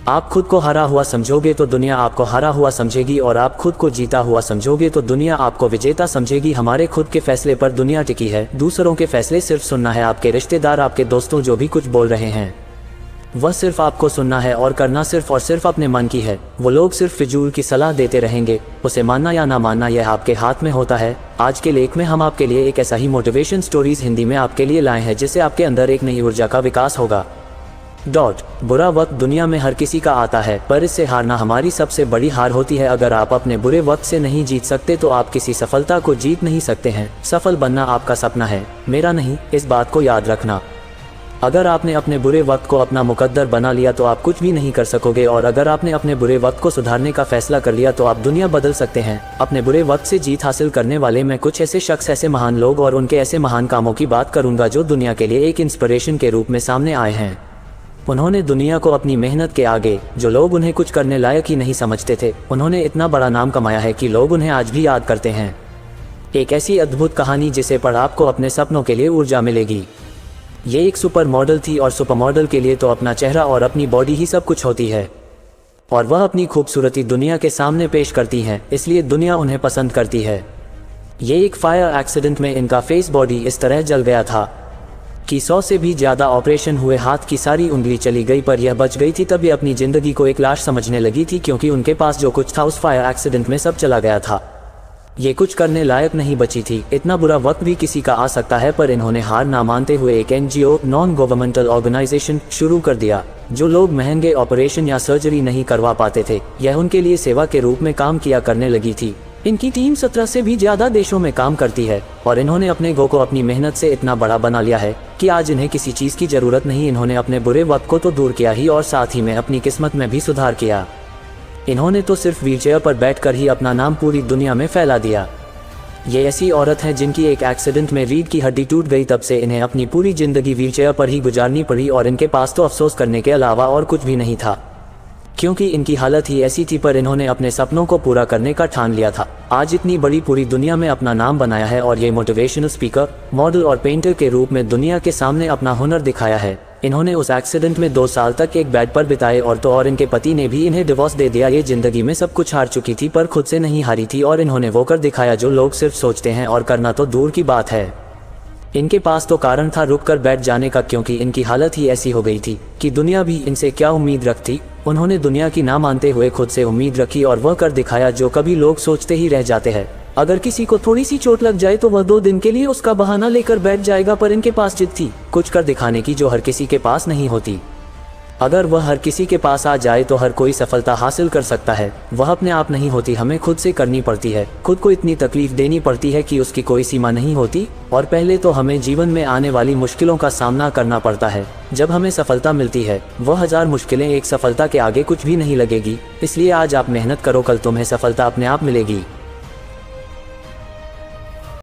आप खुद को हारा हुआ समझोगे तो दुनिया आपको हारा हुआ समझेगी, और आप खुद को जीता हुआ समझोगे तो दुनिया आपको विजेता समझेगी। हमारे खुद के फैसले पर दुनिया टिकी है। दूसरों के फैसले सिर्फ सुनना है। आपके रिश्तेदार, आपके दोस्तों जो भी कुछ बोल रहे हैं वह सिर्फ आपको सुनना है और करना सिर्फ और सिर्फ अपने मन की है। वो लोग सिर्फ फिजूल की सलाह देते रहेंगे, उसे मानना या ना मानना यह आपके हाथ में होता है। आज के लेख में हम आपके लिए एक ऐसा ही मोटिवेशन स्टोरीज हिंदी में आपके लिए लाए हैं जिससे आपके अंदर एक नई ऊर्जा का विकास होगा। बुरा वक्त दुनिया में हर किसी का आता है, पर इससे हारना हमारी सबसे बड़ी हार होती है। अगर आप अपने बुरे वक्त से नहीं जीत सकते तो आप किसी सफलता को जीत नहीं सकते हैं। सफल बनना आपका सपना है, मेरा नहीं, इस बात को याद रखना। अगर आपने अपने बुरे वक्त को अपना मुकद्दर बना लिया तो आप कुछ भी नहीं कर सकोगे, और अगर आपने अपने बुरे वक्त को सुधारने का फैसला कर लिया तो आप दुनिया बदल सकते हैं। अपने बुरे वक्त से जीत हासिल करने वाले मैं कुछ ऐसे शख्स, ऐसे महान लोग और उनके ऐसे महान कामों की बात करूंगा जो दुनिया के लिए एक इंस्पिरेशन के रूप में सामने आए हैं। उन्होंने दुनिया को अपनी मेहनत के आगे, जो लोग उन्हें कुछ करने लायक ही नहीं समझते थे, उन्होंने इतना बड़ा नाम कमाया है कि लोग उन्हें आज भी याद करते हैं। एक ऐसी अद्भुत कहानी जिसे पढ़ आपको अपने सपनों के लिए ऊर्जा मिलेगी। ये एक सुपर मॉडल थी, और सुपर मॉडल के लिए तो अपना चेहरा और अपनी बॉडी ही सब कुछ होती है, और वह अपनी खूबसूरती दुनिया के सामने पेश करती हैं, इसलिए दुनिया उन्हें पसंद करती है। ये एक फायर एक्सीडेंट में इनका फेस बॉडी इस तरह जल गया था कि 100 से भी ज़्यादा ऑपरेशन हुए, हाथ की सारी उंगली चली गई, पर यह बच गई थी। तब ये अपनी ज़िंदगी को एक लाश समझने लगी थी, क्योंकि उनके पास जो कुछ था उस फायर एक्सीडेंट में सब चला गया था। ये कुछ करने लायक नहीं बची थी। इतना बुरा वक्त भी किसी का आ सकता है, पर इन्होंने हार ना मानते हुए एक NGO, नॉन गवर्नमेंटल ऑर्गेनाइजेशन शुरू कर दिया। जो लोग महंगे ऑपरेशन या सर्जरी नहीं करवा पाते थे, यह उनके लिए सेवा के रूप में काम किया करने लगी थी। इनकी टीम 17 से भी ज़्यादा देशों में काम करती है, और इन्होंने अपने गो को अपनी मेहनत से इतना बड़ा बना लिया है कि आज इन्हें किसी चीज़ की ज़रूरत नहीं। इन्होंने अपने बुरे वक्त को तो दूर किया ही, और साथ ही में अपनी किस्मत में भी सुधार किया। इन्होंने तो सिर्फ व्हीलचेयर पर बैठकर ही अपना नाम पूरी दुनिया में फैला दिया। ये ऐसी औरत है जिनकी एक एक्सीडेंट में रीढ़ की हड्डी टूट गई, तब से इन्हें अपनी पूरी ज़िंदगी व्हीलचेयर पर ही गुजारनी पड़ी, और इनके पास तो अफसोस करने के अलावा और कुछ भी नहीं था, क्योंकि इनकी हालत ही ऐसी थी। पर इन्होंने अपने सपनों को पूरा करने का ठान लिया था। आज इतनी बड़ी पूरी दुनिया में अपना नाम बनाया है, और ये मोटिवेशनल स्पीकर, मॉडल और पेंटर के रूप में दुनिया के सामने अपना हुनर दिखाया है। इन्होंने उस एक्सीडेंट में 2 साल तक एक बेड पर बिताए, और तो और इनके पति ने भी इन्हें डिवोर्स दे दिया। ये जिंदगी में सब कुछ हार चुकी थी, पर खुद से नहीं हारी थी, और इन्होंने वो कर दिखाया जो लोग सिर्फ सोचते हैं, और करना तो दूर की बात है। इनके पास तो कारण था रुक कर बैठ जाने का, क्योंकि इनकी हालत ही ऐसी हो गई थी कि दुनिया भी इनसे क्या उम्मीद रखती। उन्होंने दुनिया की ना मानते हुए खुद से उम्मीद रखी, और वह कर दिखाया जो कभी लोग सोचते ही रह जाते हैं। अगर किसी को थोड़ी सी चोट लग जाए तो वह 2 दिन के लिए उसका बहाना लेकर बैठ जाएगा, पर इनके पास जिद थी कुछ कर दिखाने की, जो हर किसी के पास नहीं होती। अगर वह हर किसी के पास आ जाए तो हर कोई सफलता हासिल कर सकता है। वह अपने आप नहीं होती, हमें खुद से करनी पड़ती है। खुद को इतनी तकलीफ देनी पड़ती है कि उसकी कोई सीमा नहीं होती। और पहले तो हमें जीवन में आने वाली मुश्किलों का सामना करना पड़ता है। जब हमें सफलता मिलती है, वह 1000 मुश्किलें एक सफलता के आगे कुछ भी नहीं लगेगी। इसलिए आज आप मेहनत करो, कल तुम्हें सफलता अपने आप मिलेगी।